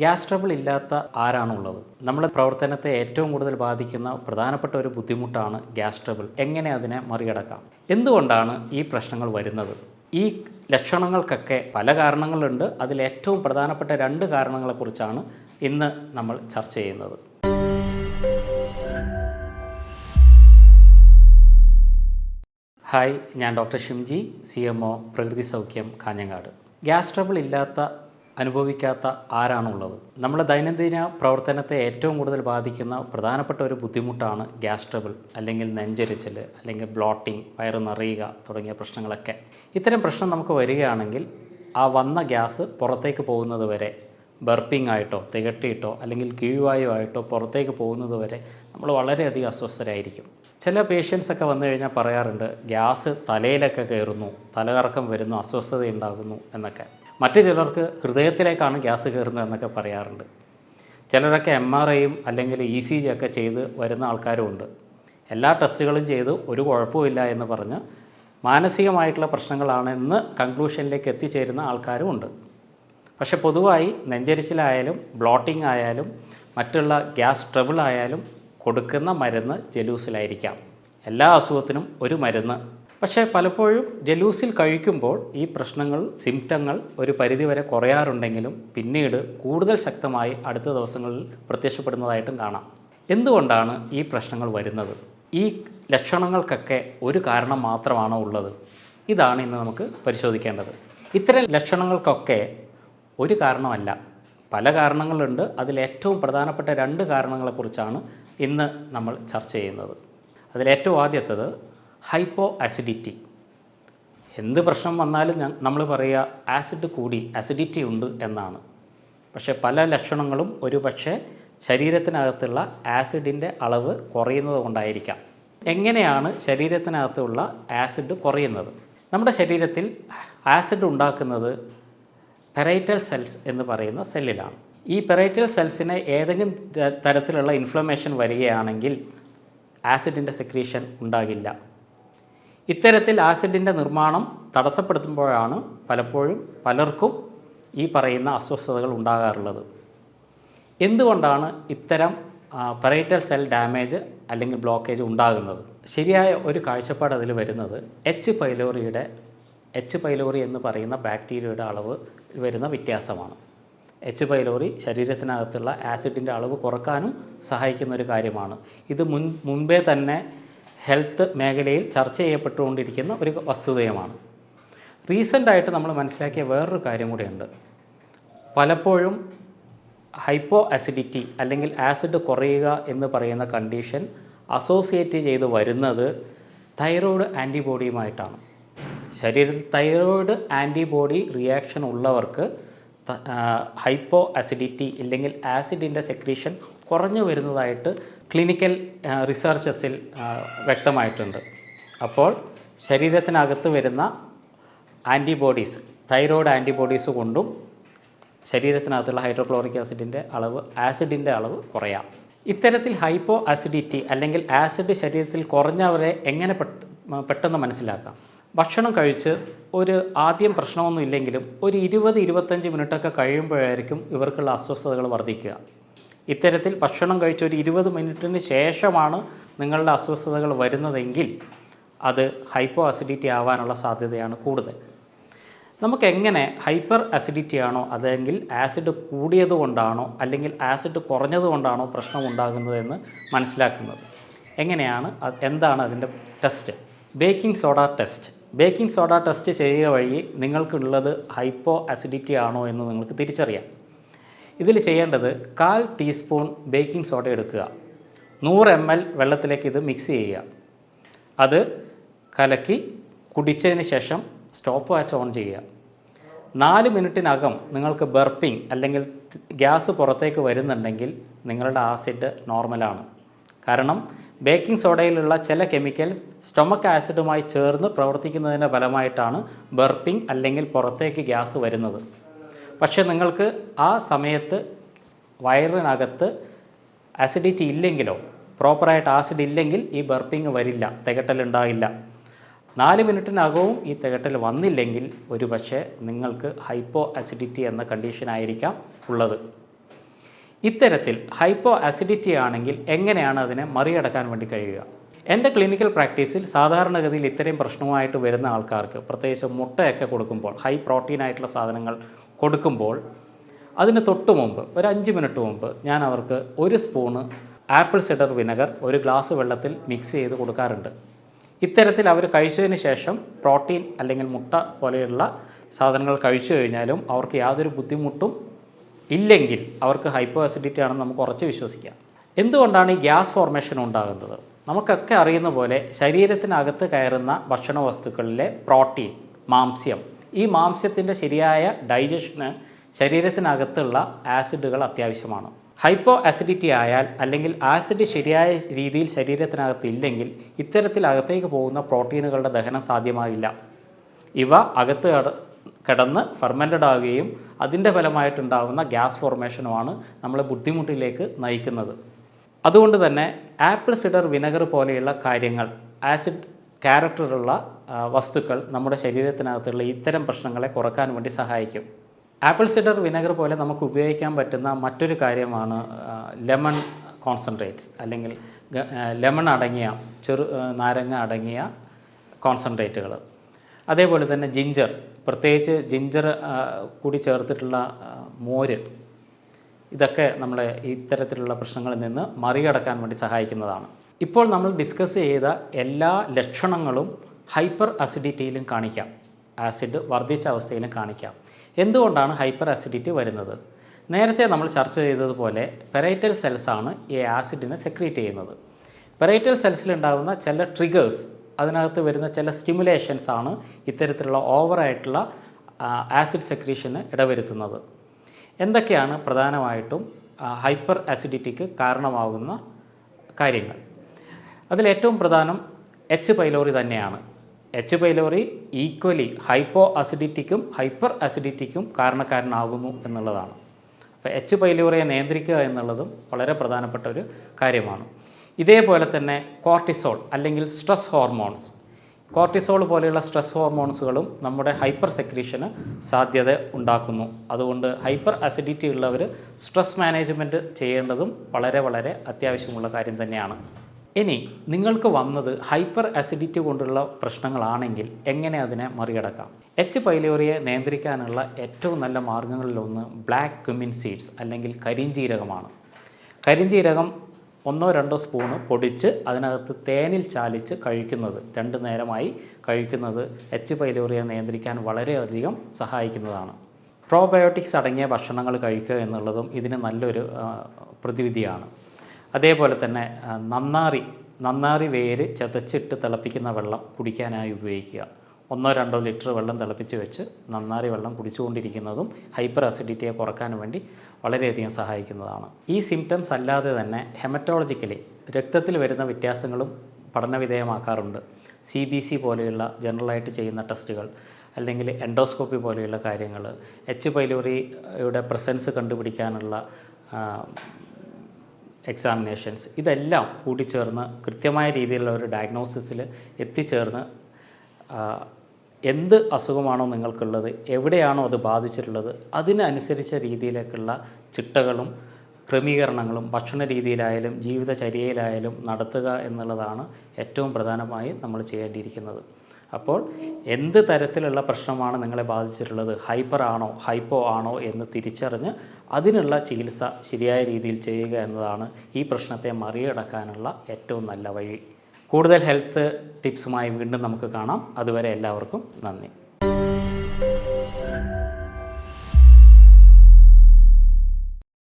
Gas trouble ഇല്ലാത്ത ആരാണുള്ളത്? നമ്മുടെ പ്രവർത്തനത്തെ ഏറ്റവും കൂടുതൽ ബാധിക്കുന്ന പ്രധാനപ്പെട്ട ഒരു ബുദ്ധിമുട്ടാണ് ഗ്യാസ് ട്രബിൾ. എങ്ങനെ അതിനെ മറികടക്കാം? എന്തുകൊണ്ടാണ് ഈ പ്രശ്നങ്ങൾ വരുന്നത്? ഈ ലക്ഷണങ്ങൾക്കൊക്കെ പല കാരണങ്ങളുണ്ട്. അതിൽ ഏറ്റവും പ്രധാനപ്പെട്ട 2 കാരണങ്ങളെക്കുറിച്ചാണ് ഇന്ന് നമ്മൾ ചർച്ച ചെയ്യുന്നത്. ഹായ്, ഞാൻ doctor Shimji, CMO Prakriti Saukhyam, Kanhangad. Gas trouble അനുഭവിക്കാത്ത ആരാണുള്ളത്? നമ്മുടെ ദൈനംദിന പ്രവർത്തനത്തെ ഏറ്റവും കൂടുതൽ ബാധിക്കുന്ന പ്രധാനപ്പെട്ട ഒരു ബുദ്ധിമുട്ടാണ് ഗ്യാസ് ട്രബിൾ, അല്ലെങ്കിൽ നെഞ്ചരിച്ചൽ, അല്ലെങ്കിൽ ബ്ലോട്ടിംഗ്, വയറ് നിറയുക തുടങ്ങിയ പ്രശ്നങ്ങളൊക്കെ. ഇത്തരം പ്രശ്നം നമുക്ക് വരികയാണെങ്കിൽ ആ വന്ന ഗ്യാസ് പുറത്തേക്ക് പോകുന്നത് വരെ, ബർപ്പിംഗ് ആയിട്ടോ തികട്ടിയിട്ടോ അല്ലെങ്കിൽ കീഴ്വായുവായിട്ടോ പുറത്തേക്ക് പോകുന്നത് വരെ നമ്മൾ വളരെയധികം അസ്വസ്ഥരായിരിക്കും. ചില പേഷ്യൻസൊക്കെ വന്നു കഴിഞ്ഞാൽ പറയാറുണ്ട്, ഗ്യാസ് തലയിലൊക്കെ കയറുന്നു, തലകറക്കം വരുന്നു, അസ്വസ്ഥതയുണ്ടാകുന്നു എന്നൊക്കെ. മറ്റു ചിലർക്ക് ഹൃദയത്തിലേക്കാണ് ഗ്യാസ് കയറുന്നത് എന്നൊക്കെ പറയാറുണ്ട്. ചിലരൊക്കെ MRIയും അല്ലെങ്കിൽ ECG ഒക്കെ ചെയ്ത് വരുന്ന ആൾക്കാരുമുണ്ട്. എല്ലാ ടെസ്റ്റുകളും ചെയ്ത് ഒരു കുഴപ്പമില്ല എന്ന് പറഞ്ഞ് മാനസികമായിട്ടുള്ള പ്രശ്നങ്ങളാണെന്ന് കൺക്ലൂഷനിലേക്ക് എത്തിച്ചേരുന്ന ആൾക്കാരും ഉണ്ട്. പക്ഷെ പൊതുവായി നെഞ്ചരിച്ചിലായാലും ബ്ലോട്ടിംഗ് ആയാലും മറ്റുള്ള ഗ്യാസ് ട്രബിൾ ആയാലും കൊടുക്കുന്ന മരുന്ന് ജലൂസിലായിരിക്കാം. എല്ലാ അസുഖത്തിനും ഒരു മരുന്ന്. പക്ഷേ പലപ്പോഴും ജലൂസിൽ കഴിക്കുമ്പോൾ ഈ പ്രശ്നങ്ങൾ, സിംറ്റങ്ങൾ ഒരു പരിധിവരെ കുറയാറുണ്ടെങ്കിലും പിന്നീട് കൂടുതൽ ശക്തമായി അടുത്ത ദിവസങ്ങളിൽ പ്രത്യക്ഷപ്പെടുന്നതായിട്ടും കാണാം. എന്തുകൊണ്ടാണ് ഈ പ്രശ്നങ്ങൾ വരുന്നത്? ഈ ലക്ഷണങ്ങൾക്കൊക്കെ ഒരു കാരണം മാത്രമാണോ ഉള്ളത്? ഇതാണ് ഇന്ന് നമുക്ക് പരിശോധിക്കേണ്ടത്. ഇത്തരം ലക്ഷണങ്ങൾക്കൊക്കെ ഒരു കാരണമല്ല, പല കാരണങ്ങളുണ്ട്. അതിൽ ഏറ്റവും പ്രധാനപ്പെട്ട 2 കാരണങ്ങളെക്കുറിച്ചാണ് ഇന്ന് നമ്മൾ ചർച്ച ചെയ്യുന്നത്. അതിലേറ്റവും ആദ്യത്തേത് ഹൈപ്പോ ആസിഡിറ്റി. എന്ത് പ്രശ്നം വന്നാലും നമ്മൾ പറയുക ആസിഡ് കൂടി, അസിഡിറ്റി ഉണ്ട് എന്നാണ്. പക്ഷേ പല ലക്ഷണങ്ങളും ഒരു പക്ഷേ ശരീരത്തിനകത്തുള്ള ആസിഡിൻ്റെ അളവ് കുറയുന്നത് കൊണ്ടായിരിക്കാം. എങ്ങനെയാണ് ശരീരത്തിനകത്തുള്ള ആസിഡ് കുറയുന്നത്? നമ്മുടെ ശരീരത്തിൽ ആസിഡ് ഉണ്ടാക്കുന്നത് പെരൈറ്റൽ സെൽസ് എന്ന് പറയുന്ന സെല്ലിലാണ്. ഈ പെരൈറ്റൽ സെൽസിന് ഏതെങ്കിലും തരത്തിലുള്ള ഇൻഫ്ലമേഷൻ വരികയാണെങ്കിൽ ആസിഡിൻ്റെ സെക്രീഷൻ ഉണ്ടാകില്ല. ഇത്തരത്തിൽ ആസിഡിൻ്റെ നിർമ്മാണം തടസ്സപ്പെടുത്തുമ്പോഴാണ് പലപ്പോഴും പലർക്കും ഈ പറയുന്ന അസ്വസ്ഥതകൾ ഉണ്ടാകാറുള്ളത്. എന്തുകൊണ്ടാണ് ഇത്തരം പെരൈറ്റൽ സെൽ ഡാമേജ് അല്ലെങ്കിൽ ബ്ലോക്കേജ് ഉണ്ടാകുന്നത്? ശരിയായ ഒരു കാഴ്ചപ്പാട് അതിൽ വരുന്നത് എച്ച് പൈലോറി എന്ന് പറയുന്ന ബാക്ടീരിയയുടെ അളവ് വരുന്ന വ്യത്യാസമാണ്. എച്ച് പൈലോറി ശരീരത്തിനകത്തുള്ള ആസിഡിൻ്റെ അളവ് കുറക്കാനും സഹായിക്കുന്ന ഒരു കാര്യമാണ്. ഇത് മുൻപേ തന്നെ ഹെൽത്ത് മേഖലയിൽ ചർച്ച ചെയ്യപ്പെട്ടുകൊണ്ടിരിക്കുന്ന ഒരു വസ്തുതയുമാണ്. റീസെൻ്റായിട്ട് നമ്മൾ മനസ്സിലാക്കിയ വേറൊരു കാര്യം കൂടിയുണ്ട്. പലപ്പോഴും ഹൈപ്പോ ആസിഡിറ്റി അല്ലെങ്കിൽ ആസിഡ് കുറയുക എന്ന് പറയുന്ന കണ്ടീഷൻ അസോസിയേറ്റ് ചെയ്ത് വരുന്നത് തൈറോയ്ഡ് ആൻറ്റിബോഡിയുമായിട്ടാണ്. ശരീരത്തിൽ തൈറോയ്ഡ് ആൻറ്റിബോഡി റിയാക്ഷൻ ഉള്ളവർക്ക് ഹൈപ്പോ ആസിഡിറ്റി അല്ലെങ്കിൽ ആസിഡിൻ്റെ സെക്രീഷൻ കുറഞ്ഞു വരുന്നതായിട്ട് ക്ലിനിക്കൽ റിസർച്ചസിൽ വ്യക്തമായിട്ടുണ്ട്. അപ്പോൾ ശരീരത്തിനകത്ത് വരുന്ന ആൻറ്റിബോഡീസ്, തൈറോയ്ഡ് ആൻറ്റിബോഡീസ് കൊണ്ടും ശരീരത്തിനകത്തുള്ള ഹൈഡ്രോക്ലോറിക് ആസിഡിൻ്റെ അളവ് കുറയാം. ഇത്തരത്തിൽ ഹൈപ്പോ ആസിഡിറ്റി അല്ലെങ്കിൽ ആസിഡ് ശരീരത്തിൽ കുറഞ്ഞവരെ എങ്ങനെ പെട്ടെന്ന് മനസ്സിലാക്കാം? ഭക്ഷണം കഴിച്ച് ആദ്യം പ്രശ്നമൊന്നും ഇല്ലെങ്കിലും ഒരു 20-25 മിനിറ്റൊക്കെ കഴിയുമ്പോഴായിരിക്കും ഇവർക്കുള്ള അസ്വസ്ഥതകൾ വർദ്ധിക്കുക. ഇത്തരത്തിൽ ഭക്ഷണം കഴിച്ച് ഒരു 20 മിനിറ്റിന് ശേഷമാണ് നിങ്ങളുടെ അസ്വസ്ഥതകൾ വരുന്നതെങ്കിൽ അത് ഹൈപ്പോ ആസിഡിറ്റി ആവാനുള്ള സാധ്യതയാണ് കൂടുതൽ. നമുക്കെങ്ങനെ ഹൈപ്പർ ആസിഡിറ്റി ആണോ അല്ലെങ്കിൽ ആസിഡ് കൂടിയത് കൊണ്ടാണോ അല്ലെങ്കിൽ ആസിഡ് കുറഞ്ഞത് കൊണ്ടാണോ പ്രശ്നം ഉണ്ടാകുന്നതെന്ന് മനസ്സിലാക്കുന്നത്? എന്താണ് അതിൻ്റെ ടെസ്റ്റ്? ബേക്കിംഗ് സോഡ ടെസ്റ്റ് ചെയ്യുക വഴി നിങ്ങൾക്കുള്ളത് ഹൈപ്പോ ആസിഡിറ്റി ആണോ എന്ന് നിങ്ങൾക്ക് തിരിച്ചറിയാം. ഇതിൽ ചെയ്യേണ്ടത് 1/4 ടീസ്പൂൺ ബേക്കിംഗ് സോഡ എടുക്കുക, 100 ml വെള്ളത്തിലേക്ക് ഇത് മിക്സ് ചെയ്യുക. അത് കലക്കി കുടിച്ചതിന് ശേഷം സ്റ്റോപ്പ് വാച്ച് ഓൺ ചെയ്യുക. 4 മിനിറ്റിനകം നിങ്ങൾക്ക് ബർപ്പിംഗ് അല്ലെങ്കിൽ ഗ്യാസ് പുറത്തേക്ക് വരുന്നുണ്ടെങ്കിൽ നിങ്ങളുടെ ആസിഡ് നോർമലാണ്. കാരണം ബേക്കിംഗ് സോഡയിലുള്ള ചില കെമിക്കൽസ് സ്റ്റൊമക്ക് ആസിഡുമായി ചേർന്ന് പ്രവർത്തിക്കുന്നതിൻ്റെ ഫലമായിട്ടാണ് ബർപ്പിംഗ് അല്ലെങ്കിൽ പുറത്തേക്ക് ഗ്യാസ് വരുന്നത്. പക്ഷേ നിങ്ങൾക്ക് ആ സമയത്ത് വയറിനകത്ത് ആസിഡിറ്റി ഇല്ലെങ്കിലോ പ്രോപ്പറായിട്ട് ആസിഡ് ഇല്ലെങ്കിൽ ഈ ബർപ്പിംഗ് വരില്ല, തികട്ടലുണ്ടാകില്ല. 4 മിനിറ്റിനകവും ഈ തികട്ടൽ വന്നില്ലെങ്കിൽ ഒരു പക്ഷേ നിങ്ങൾക്ക് ഹൈപ്പോ ആസിഡിറ്റി എന്ന കണ്ടീഷനായിരിക്കാം ഉള്ളത്. ഇത്തരത്തിൽ ഹൈപ്പോ ആസിഡിറ്റി ആണെങ്കിൽ എങ്ങനെയാണ് അതിനെ മറികടക്കാൻ വേണ്ടി കഴിയുക? എൻ്റെ ക്ലിനിക്കൽ പ്രാക്ടീസിൽ സാധാരണഗതിയിൽ ഇത്രയും പ്രശ്നവുമായിട്ട് വരുന്ന ആൾക്കാർക്ക്, പ്രത്യേകിച്ച് മുട്ടയൊക്കെ കൊടുക്കുമ്പോൾ, ഹൈ പ്രോട്ടീൻ ആയിട്ടുള്ള സാധനങ്ങൾ കൊടുക്കുമ്പോൾ അതിന് തൊട്ട് മുമ്പ് ഒരു 5 മിനിറ്റ് മുമ്പ് ഞാൻ അവർക്ക് 1 spoon apple cider vinegar 1 glass വെള്ളത്തിൽ മിക്സ് ചെയ്ത് കൊടുക്കാറുണ്ട്. ഇത്തരത്തിൽ അവർ കഴിച്ചതിന് ശേഷം പ്രോട്ടീൻ അല്ലെങ്കിൽ മുട്ട പോലെയുള്ള സാധനങ്ങൾ കഴിച്ചു കഴിഞ്ഞാലും അവർക്ക് യാതൊരു ബുദ്ധിമുട്ടും ഇല്ലെങ്കിൽ അവർക്ക് ഹൈപ്പോ ആസിഡിറ്റി ആണെന്ന് നമുക്ക് ഉറച്ച് വിശ്വസിക്കാം. എന്തുകൊണ്ടാണ് ഈ ഗ്യാസ് ഫോർമേഷൻ ഉണ്ടാകുന്നത്? നമുക്കൊക്കെ അറിയുന്ന പോലെ ശരീരത്തിനകത്ത് കയറുന്ന ഭക്ഷണ വസ്തുക്കളിലെ പ്രോട്ടീൻ, മാംസ്യം, ഈ മാംസ്യത്തിൻ്റെ ശരിയായ ഡൈജഷന് ശരീരത്തിനകത്തുള്ള ആസിഡുകൾ അത്യാവശ്യമാണ്. ഹൈപ്പോ ആസിഡിറ്റി ആയാൽ അല്ലെങ്കിൽ ആസിഡ് ശരിയായ രീതിയിൽ ശരീരത്തിനകത്ത് ഇല്ലെങ്കിൽ ഇത്തരത്തിൽ അകത്തേക്ക് പോകുന്ന പ്രോട്ടീനുകളുടെ ദഹനം സാധ്യമാകില്ല. ഇവ അകത്ത് കിടന്ന് ഫെർമെൻറ്റഡ് ആവുകയും അതിൻ്റെ ഫലമായിട്ടുണ്ടാകുന്ന ഗ്യാസ് ഫോർമേഷനുമാണ് നമ്മളെ ബുദ്ധിമുട്ടിലേക്ക് നയിക്കുന്നത്. അതുകൊണ്ട് തന്നെ ആപ്പിൾ സിഡർ വിനെഗർ പോലെയുള്ള കാര്യങ്ങൾ, ആസിഡ് ക്യാരക്ടറുള്ള വസ്തുക്കൾ നമ്മുടെ ശരീരത്തിനകത്തുള്ള ഇത്തരം പ്രശ്നങ്ങളെ കുറക്കാൻ വേണ്ടി സഹായിക്കും. ആപ്പിൾ സിഡർ വിനെഗർ പോലെ നമുക്ക് ഉപയോഗിക്കാൻ പറ്റുന്ന മറ്റൊരു കാര്യമാണ് ലെമൺ കോൺസെൻട്രേറ്റ്സ്, അല്ലെങ്കിൽ ലെമൺ അടങ്ങിയ നാരങ്ങ അടങ്ങിയ കോൺസെൻട്രേറ്റുകൾ. അതേപോലെ തന്നെ ജിഞ്ചർ, പ്രത്യേകിച്ച് ജിഞ്ചർ കൂടി ചേർത്തിട്ടുള്ള മോര്, ഇതൊക്കെ നമ്മളെ ഇത്തരത്തിലുള്ള പ്രശ്നങ്ങളിൽ നിന്ന് മറികടക്കാൻ വേണ്ടി സഹായിക്കുന്നതാണ്. ഇപ്പോൾ നമ്മൾ ഡിസ്കസ് ചെയ്ത എല്ലാ ലക്ഷണങ്ങളും ഹൈപ്പർ അസിഡിറ്റിയിലും കാണിക്കാം, ആസിഡ് വർദ്ധിച്ച അവസ്ഥയിലും കാണിക്കാം. എന്തുകൊണ്ടാണ് ഹൈപ്പർ അസിഡിറ്റി വരുന്നത്? നേരത്തെ നമ്മൾ ചർച്ച ചെയ്തതുപോലെ പെരൈറ്റൽ സെൽസാണ് ഈ ആസിഡിനെ സെക്രീറ്റ് ചെയ്യുന്നത്. പെരൈറ്റൽ സെൽസിലുണ്ടാകുന്ന ചില ട്രിഗേഴ്സ്, അതിനകത്ത് വരുന്ന ചില സ്റ്റിമുലേഷൻസ് ആണ് ഇത്തരത്തിലുള്ള ഓവറായിട്ടുള്ള ആസിഡ് സെക്രീഷന് ഇടവരുത്തുന്നത്. എന്തൊക്കെയാണ് പ്രധാനമായിട്ടും ഹൈപ്പർ ആസിഡിറ്റിക്ക് കാരണമാകുന്ന കാര്യങ്ങൾ? അതിലേറ്റവും പ്രധാനം എച്ച് പൈലോറി തന്നെയാണ്. എച്ച് പൈലോറി ഈക്വലി ഹൈപ്പോ അസിഡിറ്റിക്കും ഹൈപ്പർ അസിഡിറ്റിക്കും കാരണക്കാരനാകുന്നു എന്നുള്ളതാണ്. അപ്പോൾ എച്ച് പൈലോറിയെ നിയന്ത്രിക്കുക എന്നുള്ളതും വളരെ പ്രധാനപ്പെട്ട ഒരു കാര്യമാണ്. ഇതേപോലെ തന്നെ കോർട്ടിസോൾ അല്ലെങ്കിൽ സ്ട്രെസ് ഹോർമോൺസ്, കോർട്ടിസോൾ പോലെയുള്ള സ്ട്രെസ് ഹോർമോൺസുകളും നമ്മുടെ ഹൈപ്പർ സെക്രീഷന് സാധ്യത ഉണ്ടാക്കുന്നു. അതുകൊണ്ട് ഹൈപ്പർ അസിഡിറ്റി ഉള്ളവർ സ്ട്രെസ് മാനേജ്മെൻറ്റ് ചെയ്യേണ്ടതും വളരെ വളരെ അത്യാവശ്യമുള്ള കാര്യം തന്നെയാണ്. ഇനി നിങ്ങൾക്ക് വന്നത് ഹൈപ്പർ അസിഡിറ്റി കൊണ്ടുള്ള പ്രശ്നങ്ങളാണെങ്കിൽ എങ്ങനെ അതിനെ മറികടക്കാം? എച്ച് പൈലോറിയെ നിയന്ത്രിക്കാനുള്ള ഏറ്റവും നല്ല മാർഗ്ഗങ്ങളിലൊന്ന് ബ്ലാക്ക് ക്യുമിൻ സീഡ്സ് അല്ലെങ്കിൽ കരിഞ്ജീരകമാണ്. കരിഞ്ജീരകം 1-2 സ്പൂണ് പൊടിച്ച് അതിനകത്ത് തേനിൽ ചാലിച്ച് കഴിക്കുന്നത്, 2 നേരമായി കഴിക്കുന്നത് എച്ച് പൈലോറിയെ നിയന്ത്രിക്കാൻ വളരെയധികം സഹായിക്കുന്നതാണ്. പ്രോബയോട്ടിക്സ് അടങ്ങിയ ഭക്ഷണങ്ങൾ കഴിക്കുക എന്നുള്ളതും ഇതിന് നല്ലൊരു പ്രതിവിധിയാണ്. അതേപോലെ തന്നെ നന്നാറി വേര് ചതച്ചിട്ട് തിളപ്പിക്കുന്ന വെള്ളം കുടിക്കാനായി ഉപയോഗിക്കുക. 1-2 ലിറ്റർ വെള്ളം തിളപ്പിച്ച് വെച്ച് നന്നാറി വെള്ളം കുടിച്ചുകൊണ്ടിരിക്കുന്നതും ഹൈപ്പർ അസിഡിറ്റിയെ കുറക്കാൻ വേണ്ടി വളരെയധികം സഹായിക്കുന്നതാണ്. ഈ സിംറ്റംസ് അല്ലാതെ തന്നെ ഹെമറ്റോളജിക്കലി രക്തത്തിൽ വരുന്ന വ്യത്യാസങ്ങളും പഠനവിധേയമാക്കാറുണ്ട്. CBC പോലെയുള്ള ജനറലായിട്ട് ചെയ്യുന്ന ടെസ്റ്റുകൾ, അല്ലെങ്കിൽ എൻഡോസ്കോപ്പി പോലെയുള്ള കാര്യങ്ങൾ, എച്ച് പൈലോറിയുടെ പ്രസൻസ് കണ്ടുപിടിക്കാനുള്ള എക്സാമിനേഷൻസ്, ഇതെല്ലാം കൂടിച്ചേർന്ന് കൃത്യമായ രീതിയിലുള്ള ഒരു ഡയഗ്നോസിസിൽ എത്തിച്ചേർന്ന് എന്ത് അസുഖമാണോ നിങ്ങൾക്കുള്ളത്, എവിടെയാണോ അത് ബാധിച്ചിട്ടുള്ളത്, അതിനനുസരിച്ച രീതിയിലേക്കുള്ള ചിട്ടകളും ക്രമീകരണങ്ങളും ഭക്ഷണ രീതിയിലായാലും ജീവിതചര്യയിലായാലും നടത്തുക എന്നുള്ളതാണ് ഏറ്റവും പ്രധാനമായി നമ്മൾ ചെയ്യേണ്ടിയിരിക്കുന്നത്. അപ്പോൾ എന്ത് തരത്തിലുള്ള പ്രശ്നമാണ് നിങ്ങളെ ബാധിച്ചിട്ടുള്ളത്, ഹൈപ്പർ ആണോ ഹൈപ്പോ ആണോ എന്ന് തിരിച്ചറിഞ്ഞ് അതിനുള്ള ചികിത്സ ശരിയായ രീതിയിൽ ചെയ്യുക എന്നതാണ് ഈ പ്രശ്നത്തെ മറികടക്കാനുള്ള ഏറ്റവും നല്ല വഴി. കൂടുതൽ ഹെൽത്ത് ടിപ്സുമായി വീണ്ടും നമുക്ക് കാണാം. അതുവരെ എല്ലാവർക്കും നന്ദി.